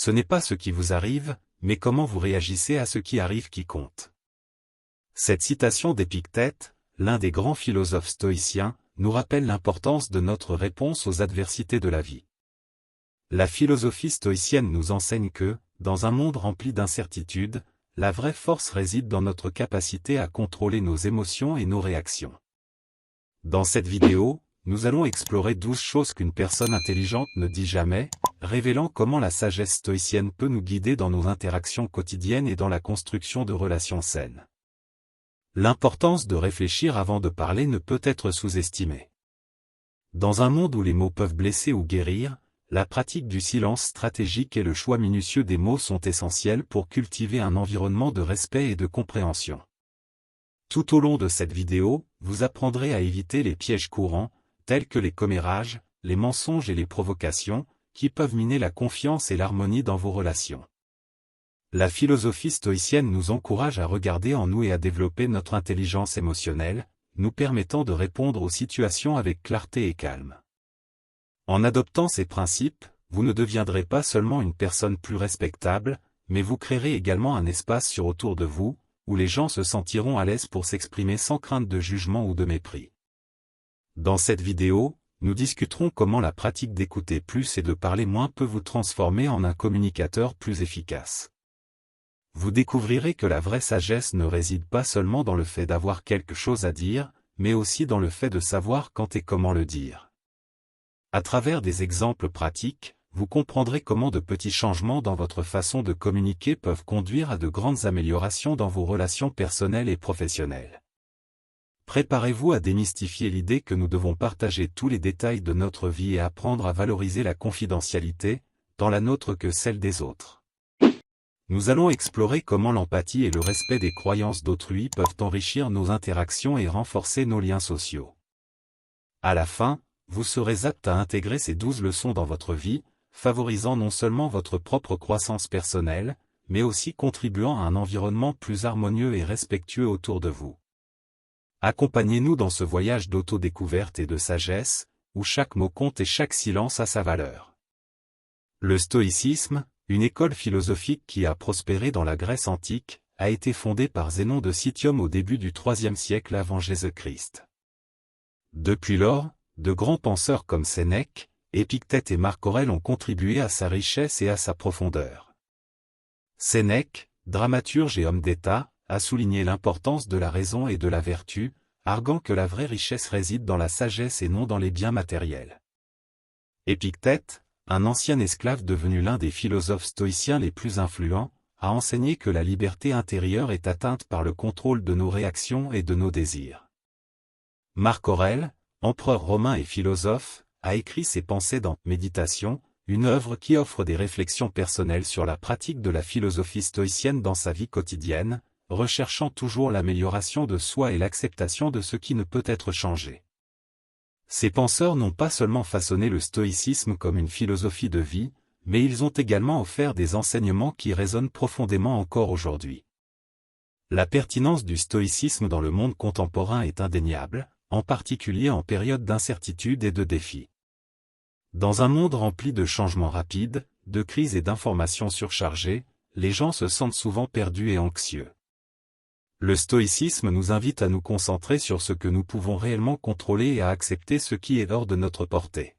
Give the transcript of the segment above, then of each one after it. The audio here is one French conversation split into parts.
Ce n'est pas ce qui vous arrive, mais comment vous réagissez à ce qui arrive qui compte. Cette citation d'Épictète, l'un des grands philosophes stoïciens, nous rappelle l'importance de notre réponse aux adversités de la vie. La philosophie stoïcienne nous enseigne que, dans un monde rempli d'incertitudes, la vraie force réside dans notre capacité à contrôler nos émotions et nos réactions. Dans cette vidéo, nous allons explorer 12 choses qu'une personne intelligente ne dit jamais, révélant comment la sagesse stoïcienne peut nous guider dans nos interactions quotidiennes et dans la construction de relations saines. L'importance de réfléchir avant de parler ne peut être sous-estimée. Dans un monde où les mots peuvent blesser ou guérir, la pratique du silence stratégique et le choix minutieux des mots sont essentiels pour cultiver un environnement de respect et de compréhension. Tout au long de cette vidéo, vous apprendrez à éviter les pièges courants, tels que les commérages, les mensonges et les provocations, qui peuvent miner la confiance et l'harmonie dans vos relations. La philosophie stoïcienne nous encourage à regarder en nous et à développer notre intelligence émotionnelle, nous permettant de répondre aux situations avec clarté et calme. En adoptant ces principes, vous ne deviendrez pas seulement une personne plus respectable, mais vous créerez également un espace autour de vous, où les gens se sentiront à l'aise pour s'exprimer sans crainte de jugement ou de mépris. Dans cette vidéo, nous discuterons comment la pratique d'écouter plus et de parler moins peut vous transformer en un communicateur plus efficace. Vous découvrirez que la vraie sagesse ne réside pas seulement dans le fait d'avoir quelque chose à dire, mais aussi dans le fait de savoir quand et comment le dire. À travers des exemples pratiques, vous comprendrez comment de petits changements dans votre façon de communiquer peuvent conduire à de grandes améliorations dans vos relations personnelles et professionnelles. Préparez-vous à démystifier l'idée que nous devons partager tous les détails de notre vie et apprendre à valoriser la confidentialité, tant la nôtre que celle des autres. Nous allons explorer comment l'empathie et le respect des croyances d'autrui peuvent enrichir nos interactions et renforcer nos liens sociaux. À la fin, vous serez apte à intégrer ces 12 leçons dans votre vie, favorisant non seulement votre propre croissance personnelle, mais aussi contribuant à un environnement plus harmonieux et respectueux autour de vous. Accompagnez-nous dans ce voyage d'autodécouverte et de sagesse, où chaque mot compte et chaque silence a sa valeur. Le stoïcisme, une école philosophique qui a prospéré dans la Grèce antique, a été fondée par Zénon de Citium au début du IIIe siècle avant Jésus-Christ. Depuis lors, de grands penseurs comme Sénèque, Épictète et Marc Aurèle ont contribué à sa richesse et à sa profondeur. Sénèque, dramaturge et homme d'État, a souligné l'importance de la raison et de la vertu, arguant que la vraie richesse réside dans la sagesse et non dans les biens matériels. Épictète, un ancien esclave devenu l'un des philosophes stoïciens les plus influents, a enseigné que la liberté intérieure est atteinte par le contrôle de nos réactions et de nos désirs. Marc Aurèle, empereur romain et philosophe, a écrit ses pensées dans Méditation, une œuvre qui offre des réflexions personnelles sur la pratique de la philosophie stoïcienne dans sa vie quotidienne, recherchant toujours l'amélioration de soi et l'acceptation de ce qui ne peut être changé. Ces penseurs n'ont pas seulement façonné le stoïcisme comme une philosophie de vie, mais ils ont également offert des enseignements qui résonnent profondément encore aujourd'hui. La pertinence du stoïcisme dans le monde contemporain est indéniable, en particulier en période d'incertitude et de défis. Dans un monde rempli de changements rapides, de crises et d'informations surchargées, les gens se sentent souvent perdus et anxieux. Le stoïcisme nous invite à nous concentrer sur ce que nous pouvons réellement contrôler et à accepter ce qui est hors de notre portée.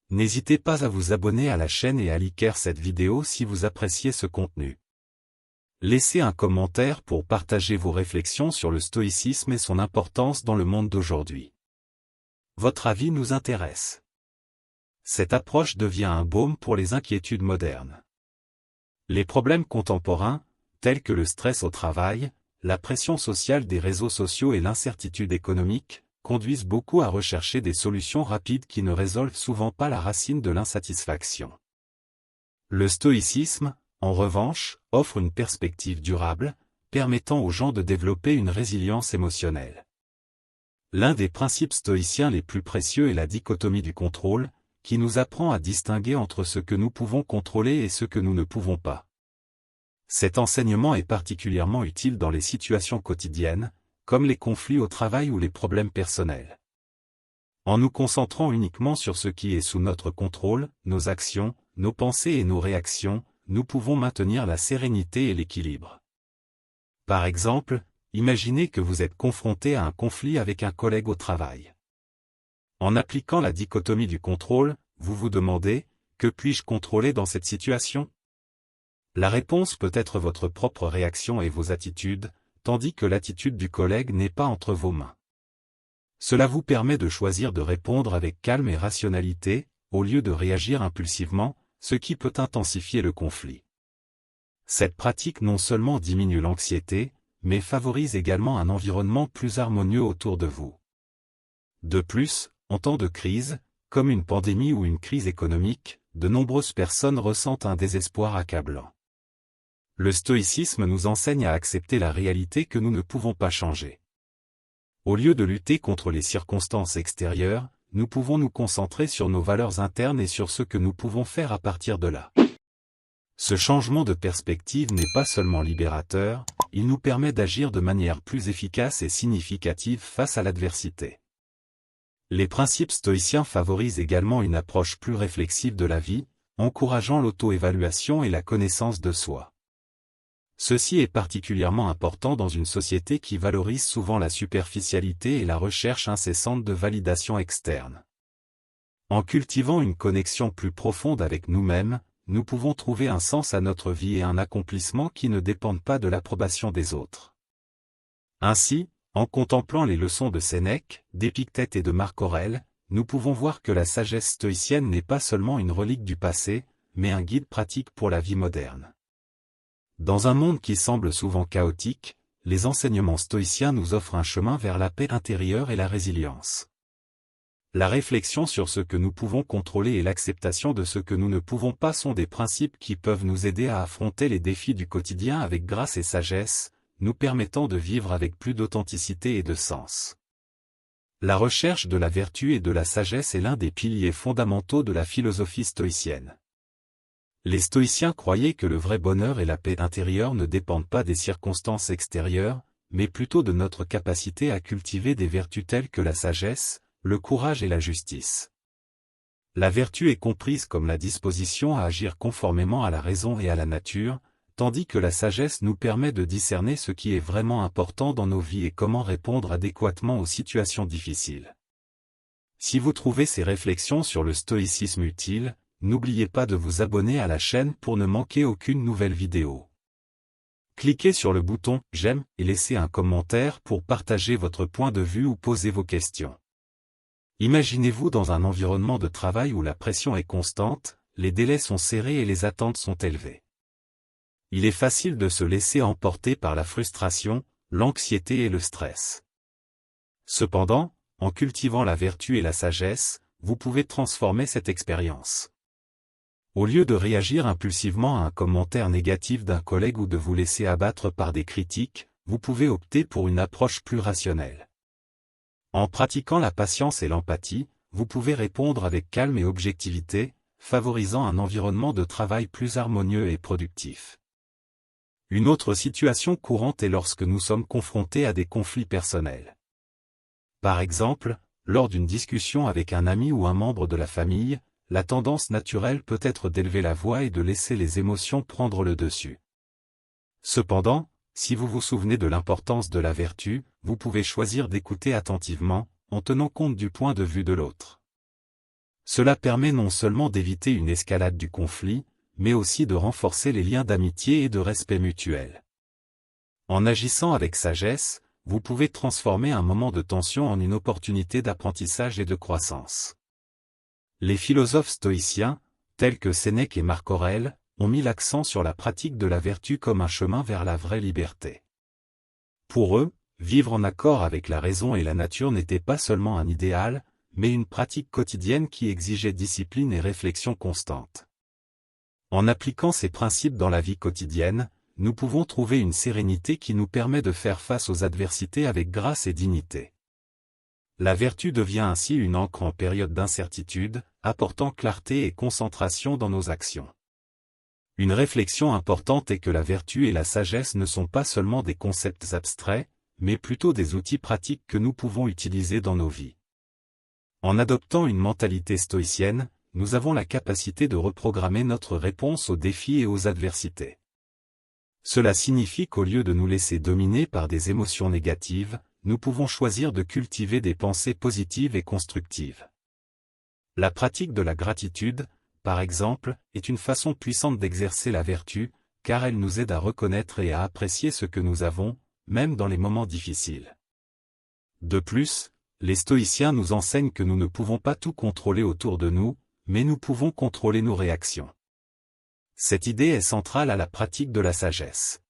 N'hésitez pas à vous abonner à la chaîne et à liker cette vidéo si vous appréciez ce contenu. Laissez un commentaire pour partager vos réflexions sur le stoïcisme et son importance dans le monde d'aujourd'hui. Votre avis nous intéresse. Cette approche devient un baume pour les inquiétudes modernes. Les problèmes contemporains, tels que le stress au travail, la pression sociale des réseaux sociaux et l'incertitude économique, conduisent beaucoup à rechercher des solutions rapides qui ne résolvent souvent pas la racine de l'insatisfaction. Le stoïcisme, en revanche, offre une perspective durable, permettant aux gens de développer une résilience émotionnelle. L'un des principes stoïciens les plus précieux est la dichotomie du contrôle, qui nous apprend à distinguer entre ce que nous pouvons contrôler et ce que nous ne pouvons pas. Cet enseignement est particulièrement utile dans les situations quotidiennes, comme les conflits au travail ou les problèmes personnels. En nous concentrant uniquement sur ce qui est sous notre contrôle, nos actions, nos pensées et nos réactions, nous pouvons maintenir la sérénité et l'équilibre. Par exemple, imaginez que vous êtes confronté à un conflit avec un collègue au travail. En appliquant la dichotomie du contrôle, vous vous demandez, que puis-je contrôler dans cette situation? La réponse peut être votre propre réaction et vos attitudes, tandis que l'attitude du collègue n'est pas entre vos mains. Cela vous permet de choisir de répondre avec calme et rationalité, au lieu de réagir impulsivement, ce qui peut intensifier le conflit. Cette pratique non seulement diminue l'anxiété, mais favorise également un environnement plus harmonieux autour de vous. De plus, en temps de crise, comme une pandémie ou une crise économique, de nombreuses personnes ressentent un désespoir accablant. Le stoïcisme nous enseigne à accepter la réalité que nous ne pouvons pas changer. Au lieu de lutter contre les circonstances extérieures, nous pouvons nous concentrer sur nos valeurs internes et sur ce que nous pouvons faire à partir de là. Ce changement de perspective n'est pas seulement libérateur, il nous permet d'agir de manière plus efficace et significative face à l'adversité. Les principes stoïciens favorisent également une approche plus réflexive de la vie, encourageant l'auto-évaluation et la connaissance de soi. Ceci est particulièrement important dans une société qui valorise souvent la superficialité et la recherche incessante de validation externe. En cultivant une connexion plus profonde avec nous-mêmes, nous pouvons trouver un sens à notre vie et un accomplissement qui ne dépendent pas de l'approbation des autres. Ainsi, en contemplant les leçons de Sénèque, d'Épictète et de Marc Aurèle, nous pouvons voir que la sagesse stoïcienne n'est pas seulement une relique du passé, mais un guide pratique pour la vie moderne. Dans un monde qui semble souvent chaotique, les enseignements stoïciens nous offrent un chemin vers la paix intérieure et la résilience. La réflexion sur ce que nous pouvons contrôler et l'acceptation de ce que nous ne pouvons pas sont des principes qui peuvent nous aider à affronter les défis du quotidien avec grâce et sagesse, nous permettant de vivre avec plus d'authenticité et de sens. La recherche de la vertu et de la sagesse est l'un des piliers fondamentaux de la philosophie stoïcienne. Les stoïciens croyaient que le vrai bonheur et la paix intérieure ne dépendent pas des circonstances extérieures, mais plutôt de notre capacité à cultiver des vertus telles que la sagesse, le courage et la justice. La vertu est comprise comme la disposition à agir conformément à la raison et à la nature, tandis que la sagesse nous permet de discerner ce qui est vraiment important dans nos vies et comment répondre adéquatement aux situations difficiles. Si vous trouvez ces réflexions sur le stoïcisme utiles, n'oubliez pas de vous abonner à la chaîne pour ne manquer aucune nouvelle vidéo. Cliquez sur le bouton « J'aime » et laissez un commentaire pour partager votre point de vue ou poser vos questions. Imaginez-vous dans un environnement de travail où la pression est constante, les délais sont serrés et les attentes sont élevées. Il est facile de se laisser emporter par la frustration, l'anxiété et le stress. Cependant, en cultivant la vertu et la sagesse, vous pouvez transformer cette expérience. Au lieu de réagir impulsivement à un commentaire négatif d'un collègue ou de vous laisser abattre par des critiques, vous pouvez opter pour une approche plus rationnelle. En pratiquant la patience et l'empathie, vous pouvez répondre avec calme et objectivité, favorisant un environnement de travail plus harmonieux et productif. Une autre situation courante est lorsque nous sommes confrontés à des conflits personnels. Par exemple, lors d'une discussion avec un ami ou un membre de la famille, la tendance naturelle peut être d'élever la voix et de laisser les émotions prendre le dessus. Cependant, si vous vous souvenez de l'importance de la vertu, vous pouvez choisir d'écouter attentivement, en tenant compte du point de vue de l'autre. Cela permet non seulement d'éviter une escalade du conflit, mais aussi de renforcer les liens d'amitié et de respect mutuel. En agissant avec sagesse, vous pouvez transformer un moment de tension en une opportunité d'apprentissage et de croissance. Les philosophes stoïciens, tels que Sénèque et Marc Aurèle, ont mis l'accent sur la pratique de la vertu comme un chemin vers la vraie liberté. Pour eux, vivre en accord avec la raison et la nature n'était pas seulement un idéal, mais une pratique quotidienne qui exigeait discipline et réflexion constante. En appliquant ces principes dans la vie quotidienne, nous pouvons trouver une sérénité qui nous permet de faire face aux adversités avec grâce et dignité. La vertu devient ainsi une ancre en période d'incertitude, apportant clarté et concentration dans nos actions. Une réflexion importante est que la vertu et la sagesse ne sont pas seulement des concepts abstraits, mais plutôt des outils pratiques que nous pouvons utiliser dans nos vies. En adoptant une mentalité stoïcienne, nous avons la capacité de reprogrammer notre réponse aux défis et aux adversités. Cela signifie qu'au lieu de nous laisser dominer par des émotions négatives, nous pouvons choisir de cultiver des pensées positives et constructives. La pratique de la gratitude, par exemple, est une façon puissante d'exercer la vertu, car elle nous aide à reconnaître et à apprécier ce que nous avons, même dans les moments difficiles. De plus, les stoïciens nous enseignent que nous ne pouvons pas tout contrôler autour de nous, mais nous pouvons contrôler nos réactions. Cette idée est centrale à la pratique de la sagesse.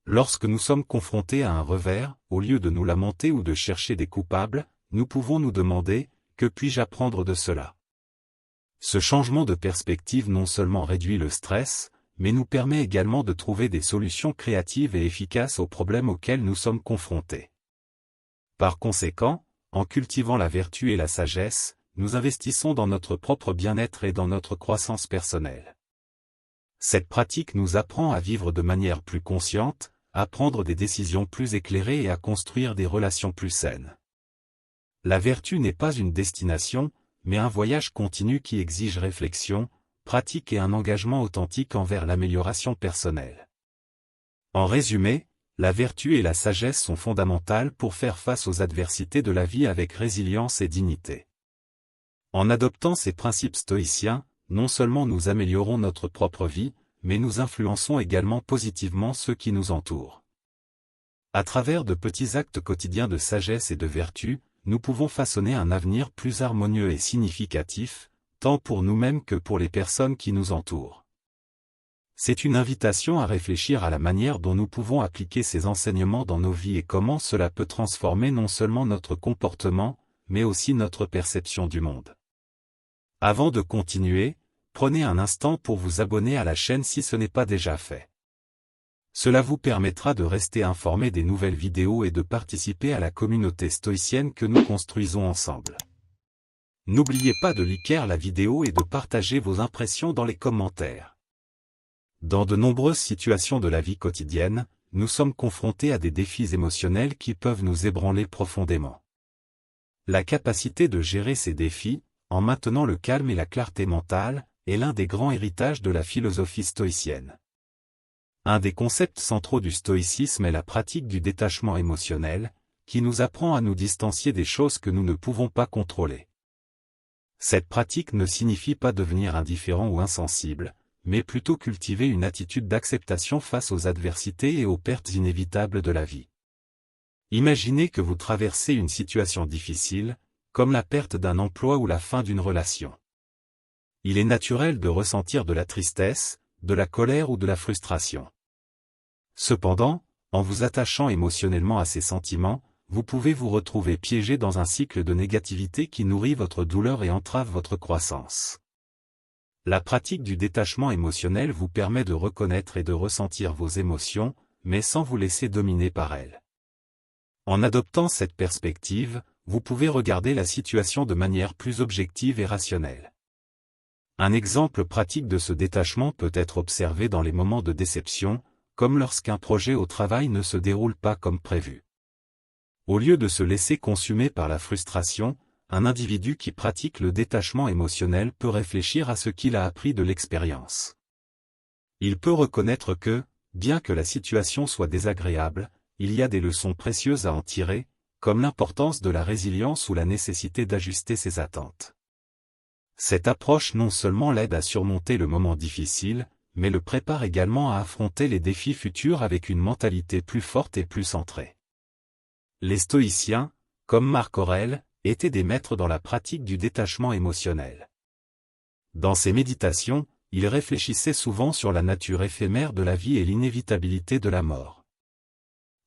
Lorsque nous sommes confrontés à un revers, au lieu de nous lamenter ou de chercher des coupables, nous pouvons nous demander « Que puis-je apprendre de cela ?» Ce changement de perspective non seulement réduit le stress, mais nous permet également de trouver des solutions créatives et efficaces aux problèmes auxquels nous sommes confrontés. Par conséquent, en cultivant la vertu et la sagesse, nous investissons dans notre propre bien-être et dans notre croissance personnelle. Cette pratique nous apprend à vivre de manière plus consciente, à prendre des décisions plus éclairées et à construire des relations plus saines. La vertu n'est pas une destination, mais un voyage continu qui exige réflexion, pratique et un engagement authentique envers l'amélioration personnelle. En résumé, la vertu et la sagesse sont fondamentales pour faire face aux adversités de la vie avec résilience et dignité. En adoptant ces principes stoïciens, non seulement nous améliorons notre propre vie, mais nous influençons également positivement ceux qui nous entourent. À travers de petits actes quotidiens de sagesse et de vertu, nous pouvons façonner un avenir plus harmonieux et significatif, tant pour nous-mêmes que pour les personnes qui nous entourent. C'est une invitation à réfléchir à la manière dont nous pouvons appliquer ces enseignements dans nos vies et comment cela peut transformer non seulement notre comportement, mais aussi notre perception du monde. Avant de continuer, prenez un instant pour vous abonner à la chaîne si ce n'est pas déjà fait. Cela vous permettra de rester informé des nouvelles vidéos et de participer à la communauté stoïcienne que nous construisons ensemble. N'oubliez pas de liker la vidéo et de partager vos impressions dans les commentaires. Dans de nombreuses situations de la vie quotidienne, nous sommes confrontés à des défis émotionnels qui peuvent nous ébranler profondément. La capacité de gérer ces défis, en maintenant le calme et la clarté mentale, est l'un des grands héritages de la philosophie stoïcienne. Un des concepts centraux du stoïcisme est la pratique du détachement émotionnel, qui nous apprend à nous distancier des choses que nous ne pouvons pas contrôler. Cette pratique ne signifie pas devenir indifférent ou insensible, mais plutôt cultiver une attitude d'acceptation face aux adversités et aux pertes inévitables de la vie. Imaginez que vous traversez une situation difficile, comme la perte d'un emploi ou la fin d'une relation. Il est naturel de ressentir de la tristesse, de la colère ou de la frustration. Cependant, en vous attachant émotionnellement à ces sentiments, vous pouvez vous retrouver piégé dans un cycle de négativité qui nourrit votre douleur et entrave votre croissance. La pratique du détachement émotionnel vous permet de reconnaître et de ressentir vos émotions, mais sans vous laisser dominer par elles. En adoptant cette perspective, vous pouvez regarder la situation de manière plus objective et rationnelle. Un exemple pratique de ce détachement peut être observé dans les moments de déception, comme lorsqu'un projet au travail ne se déroule pas comme prévu. Au lieu de se laisser consumer par la frustration, un individu qui pratique le détachement émotionnel peut réfléchir à ce qu'il a appris de l'expérience. Il peut reconnaître que, bien que la situation soit désagréable, il y a des leçons précieuses à en tirer, comme l'importance de la résilience ou la nécessité d'ajuster ses attentes. Cette approche non seulement l'aide à surmonter le moment difficile, mais le prépare également à affronter les défis futurs avec une mentalité plus forte et plus centrée. Les stoïciens, comme Marc Aurèle, étaient des maîtres dans la pratique du détachement émotionnel. Dans ses méditations, il réfléchissait souvent sur la nature éphémère de la vie et l'inévitabilité de la mort.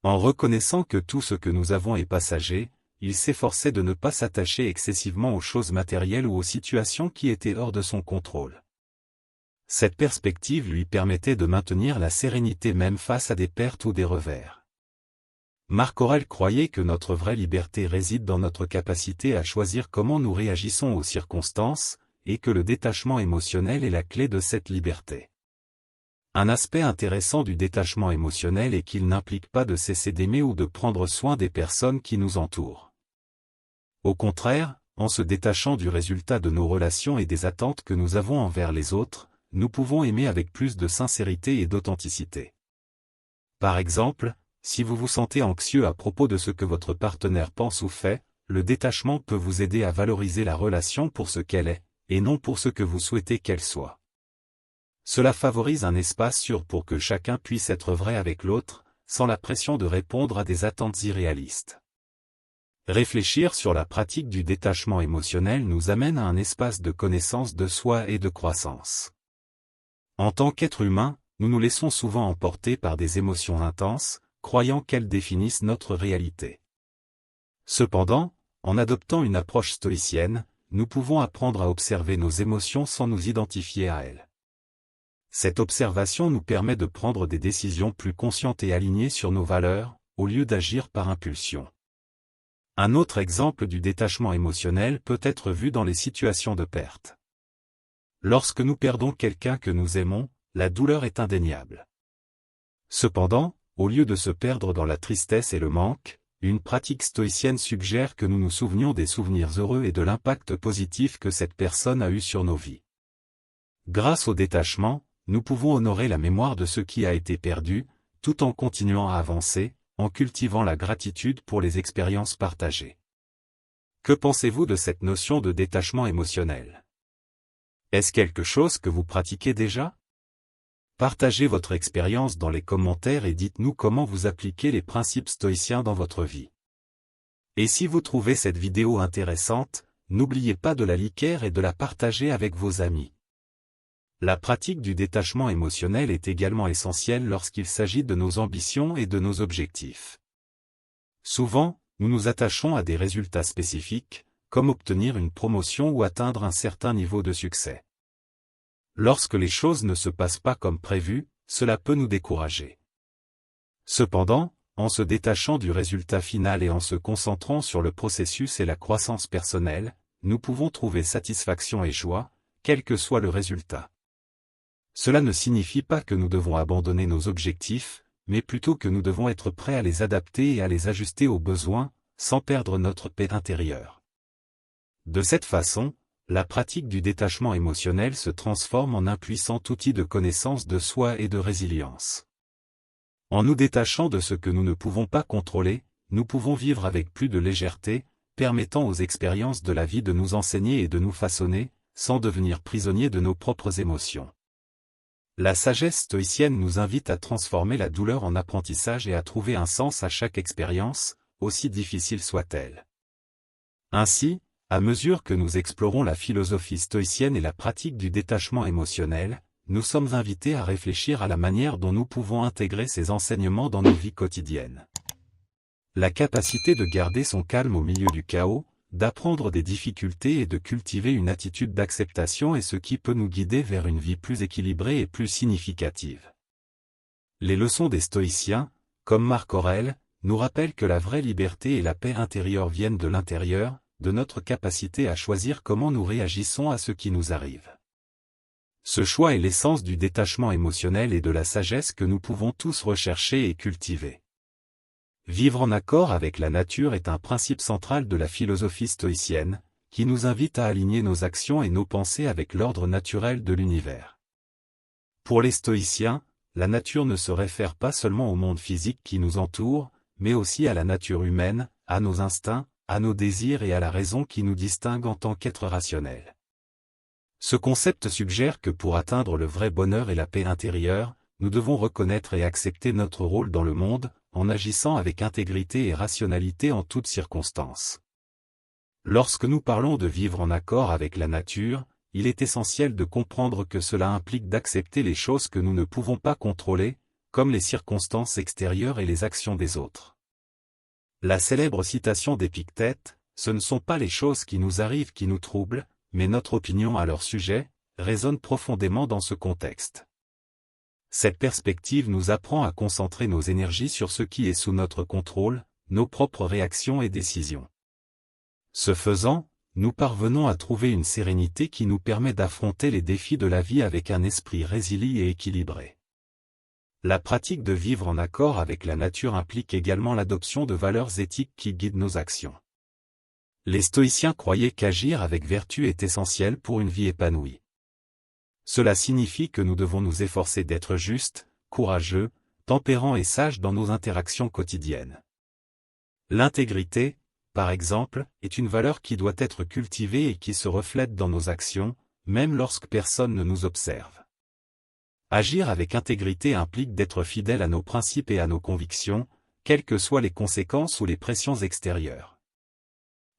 En reconnaissant que tout ce que nous avons est passager, il s'efforçait de ne pas s'attacher excessivement aux choses matérielles ou aux situations qui étaient hors de son contrôle. Cette perspective lui permettait de maintenir la sérénité même face à des pertes ou des revers. Marc Aurèle croyait que notre vraie liberté réside dans notre capacité à choisir comment nous réagissons aux circonstances, et que le détachement émotionnel est la clé de cette liberté. Un aspect intéressant du détachement émotionnel est qu'il n'implique pas de cesser d'aimer ou de prendre soin des personnes qui nous entourent. Au contraire, en se détachant du résultat de nos relations et des attentes que nous avons envers les autres, nous pouvons aimer avec plus de sincérité et d'authenticité. Par exemple, si vous vous sentez anxieux à propos de ce que votre partenaire pense ou fait, le détachement peut vous aider à valoriser la relation pour ce qu'elle est, et non pour ce que vous souhaitez qu'elle soit. Cela favorise un espace sûr pour que chacun puisse être vrai avec l'autre, sans la pression de répondre à des attentes irréalistes. Réfléchir sur la pratique du détachement émotionnel nous amène à un espace de connaissance de soi et de croissance. En tant qu'être humain, nous nous laissons souvent emporter par des émotions intenses, croyant qu'elles définissent notre réalité. Cependant, en adoptant une approche stoïcienne, nous pouvons apprendre à observer nos émotions sans nous identifier à elles. Cette observation nous permet de prendre des décisions plus conscientes et alignées sur nos valeurs, au lieu d'agir par impulsion. Un autre exemple du détachement émotionnel peut être vu dans les situations de perte. Lorsque nous perdons quelqu'un que nous aimons, la douleur est indéniable. Cependant, au lieu de se perdre dans la tristesse et le manque, une pratique stoïcienne suggère que nous nous souvenions des souvenirs heureux et de l'impact positif que cette personne a eu sur nos vies. Grâce au détachement, nous pouvons honorer la mémoire de ce qui a été perdu, tout en continuant à avancer, en cultivant la gratitude pour les expériences partagées. Que pensez-vous de cette notion de détachement émotionnel? Est-ce quelque chose que vous pratiquez déjà? Partagez votre expérience dans les commentaires et dites-nous comment vous appliquez les principes stoïciens dans votre vie. Et si vous trouvez cette vidéo intéressante, n'oubliez pas de la liker et de la partager avec vos amis. La pratique du détachement émotionnel est également essentielle lorsqu'il s'agit de nos ambitions et de nos objectifs. Souvent, nous nous attachons à des résultats spécifiques, comme obtenir une promotion ou atteindre un certain niveau de succès. Lorsque les choses ne se passent pas comme prévu, cela peut nous décourager. Cependant, en se détachant du résultat final et en se concentrant sur le processus et la croissance personnelle, nous pouvons trouver satisfaction et joie, quel que soit le résultat. Cela ne signifie pas que nous devons abandonner nos objectifs, mais plutôt que nous devons être prêts à les adapter et à les ajuster aux besoins, sans perdre notre paix intérieure. De cette façon, la pratique du détachement émotionnel se transforme en un puissant outil de connaissance de soi et de résilience. En nous détachant de ce que nous ne pouvons pas contrôler, nous pouvons vivre avec plus de légèreté, permettant aux expériences de la vie de nous enseigner et de nous façonner, sans devenir prisonniers de nos propres émotions. La sagesse stoïcienne nous invite à transformer la douleur en apprentissage et à trouver un sens à chaque expérience, aussi difficile soit-elle. Ainsi, à mesure que nous explorons la philosophie stoïcienne et la pratique du détachement émotionnel, nous sommes invités à réfléchir à la manière dont nous pouvons intégrer ces enseignements dans nos vies quotidiennes. La capacité de garder son calme au milieu du chaos, d'apprendre des difficultés et de cultiver une attitude d'acceptation est ce qui peut nous guider vers une vie plus équilibrée et plus significative. Les leçons des stoïciens, comme Marc Aurèle, nous rappellent que la vraie liberté et la paix intérieure viennent de l'intérieur, de notre capacité à choisir comment nous réagissons à ce qui nous arrive. Ce choix est l'essence du détachement émotionnel et de la sagesse que nous pouvons tous rechercher et cultiver. Vivre en accord avec la nature est un principe central de la philosophie stoïcienne, qui nous invite à aligner nos actions et nos pensées avec l'ordre naturel de l'univers. Pour les stoïciens, la nature ne se réfère pas seulement au monde physique qui nous entoure, mais aussi à la nature humaine, à nos instincts, à nos désirs et à la raison qui nous distingue en tant qu'être rationnel. Ce concept suggère que pour atteindre le vrai bonheur et la paix intérieure, nous devons reconnaître et accepter notre rôle dans le monde, en agissant avec intégrité et rationalité en toutes circonstances. Lorsque nous parlons de vivre en accord avec la nature, il est essentiel de comprendre que cela implique d'accepter les choses que nous ne pouvons pas contrôler, comme les circonstances extérieures et les actions des autres. La célèbre citation d'Épictète, « Ce ne sont pas les choses qui nous arrivent qui nous troublent, mais notre opinion à leur sujet », résonne profondément dans ce contexte. Cette perspective nous apprend à concentrer nos énergies sur ce qui est sous notre contrôle, nos propres réactions et décisions. Ce faisant, nous parvenons à trouver une sérénité qui nous permet d'affronter les défis de la vie avec un esprit résilient et équilibré. La pratique de vivre en accord avec la nature implique également l'adoption de valeurs éthiques qui guident nos actions. Les stoïciens croyaient qu'agir avec vertu est essentiel pour une vie épanouie. Cela signifie que nous devons nous efforcer d'être justes, courageux, tempérants et sages dans nos interactions quotidiennes. L'intégrité, par exemple, est une valeur qui doit être cultivée et qui se reflète dans nos actions, même lorsque personne ne nous observe. Agir avec intégrité implique d'être fidèle à nos principes et à nos convictions, quelles que soient les conséquences ou les pressions extérieures.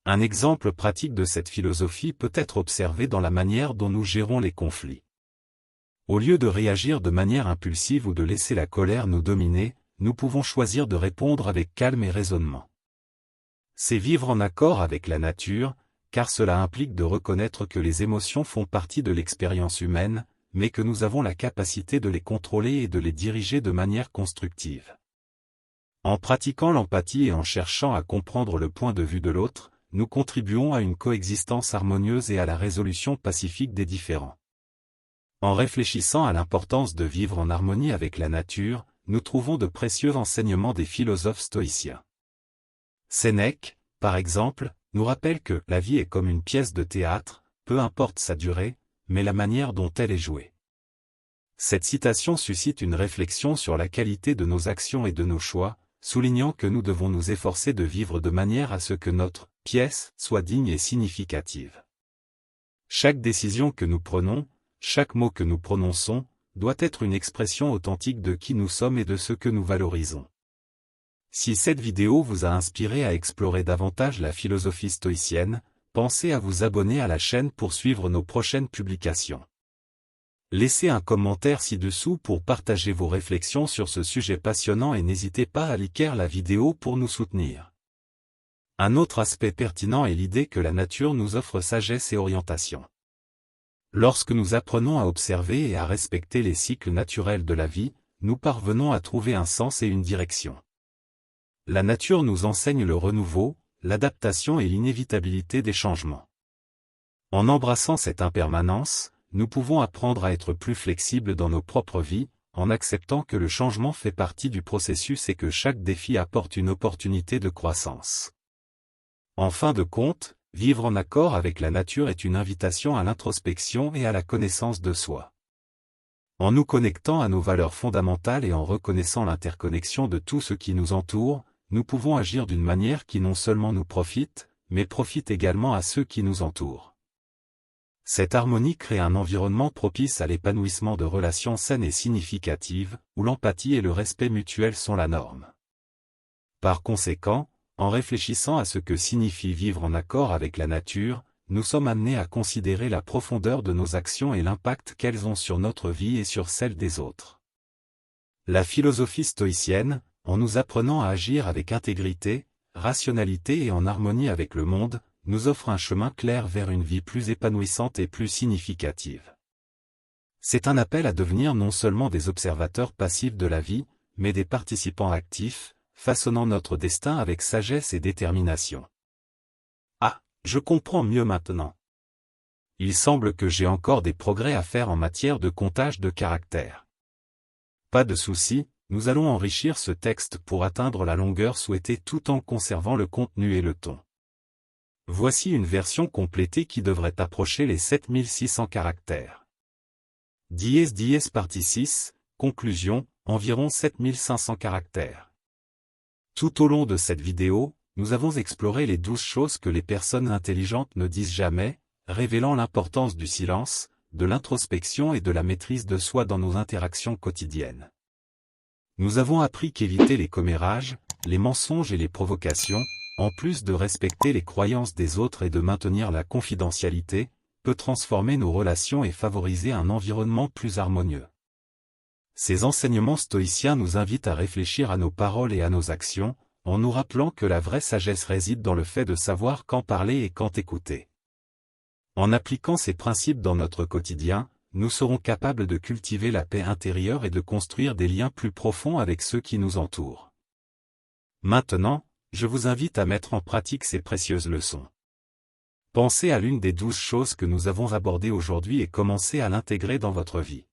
Un exemple pratique de cette philosophie peut être observé dans la manière dont nous gérons les conflits. Au lieu de réagir de manière impulsive ou de laisser la colère nous dominer, nous pouvons choisir de répondre avec calme et raisonnement. C'est vivre en accord avec la nature, car cela implique de reconnaître que les émotions font partie de l'expérience humaine, mais que nous avons la capacité de les contrôler et de les diriger de manière constructive. En pratiquant l'empathie et en cherchant à comprendre le point de vue de l'autre, nous contribuons à une coexistence harmonieuse et à la résolution pacifique des différends. En réfléchissant à l'importance de vivre en harmonie avec la nature, nous trouvons de précieux enseignements des philosophes stoïciens. Sénèque, par exemple, nous rappelle que la vie est comme une pièce de théâtre, peu importe sa durée, mais la manière dont elle est jouée. Cette citation suscite une réflexion sur la qualité de nos actions et de nos choix, soulignant que nous devons nous efforcer de vivre de manière à ce que notre pièce soit digne et significative. Chaque décision que nous prenons, chaque mot que nous prononçons, doit être une expression authentique de qui nous sommes et de ce que nous valorisons. Si cette vidéo vous a inspiré à explorer davantage la philosophie stoïcienne, pensez à vous abonner à la chaîne pour suivre nos prochaines publications. Laissez un commentaire ci-dessous pour partager vos réflexions sur ce sujet passionnant et n'hésitez pas à liker la vidéo pour nous soutenir. Un autre aspect pertinent est l'idée que la nature nous offre sagesse et orientation. Lorsque nous apprenons à observer et à respecter les cycles naturels de la vie, nous parvenons à trouver un sens et une direction. La nature nous enseigne le renouveau, l'adaptation et l'inévitabilité des changements. En embrassant cette impermanence, nous pouvons apprendre à être plus flexibles dans nos propres vies, en acceptant que le changement fait partie du processus et que chaque défi apporte une opportunité de croissance. En fin de compte, vivre en accord avec la nature est une invitation à l'introspection et à la connaissance de soi. En nous connectant à nos valeurs fondamentales et en reconnaissant l'interconnexion de tout ce qui nous entoure, nous pouvons agir d'une manière qui non seulement nous profite, mais profite également à ceux qui nous entourent. Cette harmonie crée un environnement propice à l'épanouissement de relations saines et significatives, où l'empathie et le respect mutuel sont la norme. Par conséquent, en réfléchissant à ce que signifie vivre en accord avec la nature, nous sommes amenés à considérer la profondeur de nos actions et l'impact qu'elles ont sur notre vie et sur celle des autres. La philosophie stoïcienne, en nous apprenant à agir avec intégrité, rationalité et en harmonie avec le monde, nous offre un chemin clair vers une vie plus épanouissante et plus significative. C'est un appel à devenir non seulement des observateurs passifs de la vie, mais des participants actifs, façonnant notre destin avec sagesse et détermination. Ah, je comprends mieux maintenant. Il semble que j'ai encore des progrès à faire en matière de comptage de caractères. Pas de souci, nous allons enrichir ce texte pour atteindre la longueur souhaitée tout en conservant le contenu et le ton. Voici une version complétée qui devrait approcher les 7600 caractères. Dies partie 6, conclusion, environ 7500 caractères. Tout au long de cette vidéo, nous avons exploré les 12 choses que les personnes intelligentes ne disent jamais, révélant l'importance du silence, de l'introspection et de la maîtrise de soi dans nos interactions quotidiennes. Nous avons appris qu'éviter les commérages, les mensonges et les provocations, en plus de respecter les croyances des autres et de maintenir la confidentialité, peut transformer nos relations et favoriser un environnement plus harmonieux. Ces enseignements stoïciens nous invitent à réfléchir à nos paroles et à nos actions, en nous rappelant que la vraie sagesse réside dans le fait de savoir quand parler et quand écouter. En appliquant ces principes dans notre quotidien, nous serons capables de cultiver la paix intérieure et de construire des liens plus profonds avec ceux qui nous entourent. Maintenant, je vous invite à mettre en pratique ces précieuses leçons. Pensez à l'une des 12 choses que nous avons abordées aujourd'hui et commencez à l'intégrer dans votre vie.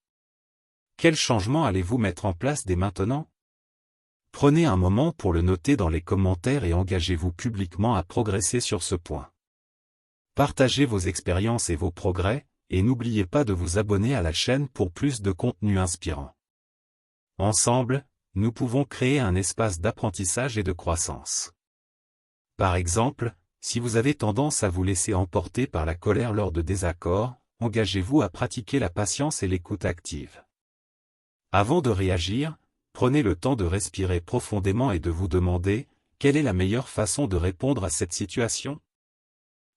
Quel changement allez-vous mettre en place dès maintenant? Prenez un moment pour le noter dans les commentaires et engagez-vous publiquement à progresser sur ce point. Partagez vos expériences et vos progrès, et n'oubliez pas de vous abonner à la chaîne pour plus de contenu inspirant. Ensemble, nous pouvons créer un espace d'apprentissage et de croissance. Par exemple, si vous avez tendance à vous laisser emporter par la colère lors de désaccords, engagez-vous à pratiquer la patience et l'écoute active. Avant de réagir, prenez le temps de respirer profondément et de vous demander, quelle est la meilleure façon de répondre à cette situation?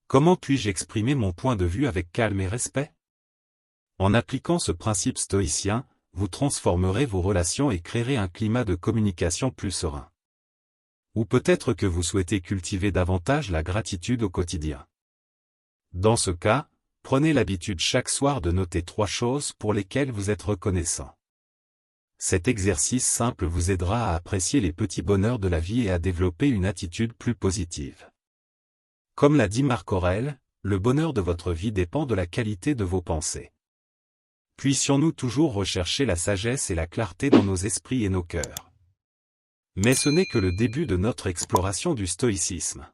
Comment puis-je exprimer mon point de vue avec calme et respect? En appliquant ce principe stoïcien, vous transformerez vos relations et créerez un climat de communication plus serein. Ou peut-être que vous souhaitez cultiver davantage la gratitude au quotidien. Dans ce cas, prenez l'habitude chaque soir de noter 3 choses pour lesquelles vous êtes reconnaissant. Cet exercice simple vous aidera à apprécier les petits bonheurs de la vie et à développer une attitude plus positive. Comme l'a dit Marc Aurèle, le bonheur de votre vie dépend de la qualité de vos pensées. Puissions-nous toujours rechercher la sagesse et la clarté dans nos esprits et nos cœurs. Mais ce n'est que le début de notre exploration du stoïcisme.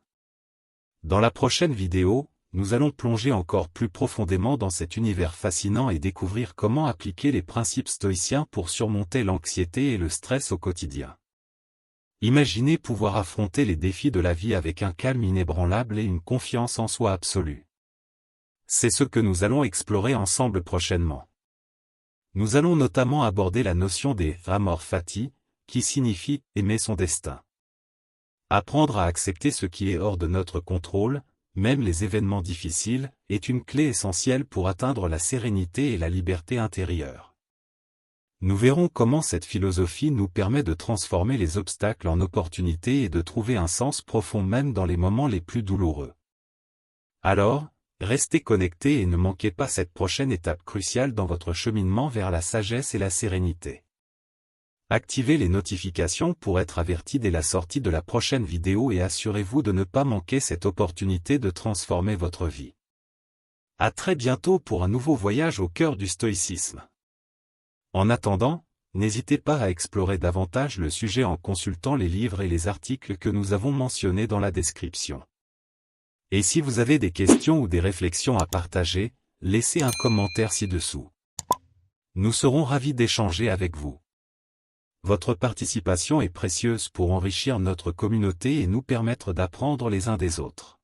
Dans la prochaine vidéo, nous allons plonger encore plus profondément dans cet univers fascinant et découvrir comment appliquer les principes stoïciens pour surmonter l'anxiété et le stress au quotidien. Imaginez pouvoir affronter les défis de la vie avec un calme inébranlable et une confiance en soi absolue. C'est ce que nous allons explorer ensemble prochainement. Nous allons notamment aborder la notion des amor fati, qui signifie aimer son destin. Apprendre à accepter ce qui est hors de notre contrôle, même les événements difficiles, est une clé essentielle pour atteindre la sérénité et la liberté intérieure. Nous verrons comment cette philosophie nous permet de transformer les obstacles en opportunités et de trouver un sens profond même dans les moments les plus douloureux. Alors, restez connectés et ne manquez pas cette prochaine étape cruciale dans votre cheminement vers la sagesse et la sérénité. Activez les notifications pour être averti dès la sortie de la prochaine vidéo et assurez-vous de ne pas manquer cette opportunité de transformer votre vie. À très bientôt pour un nouveau voyage au cœur du stoïcisme. En attendant, n'hésitez pas à explorer davantage le sujet en consultant les livres et les articles que nous avons mentionnés dans la description. Et si vous avez des questions ou des réflexions à partager, laissez un commentaire ci-dessous. Nous serons ravis d'échanger avec vous. Votre participation est précieuse pour enrichir notre communauté et nous permettre d'apprendre les uns des autres.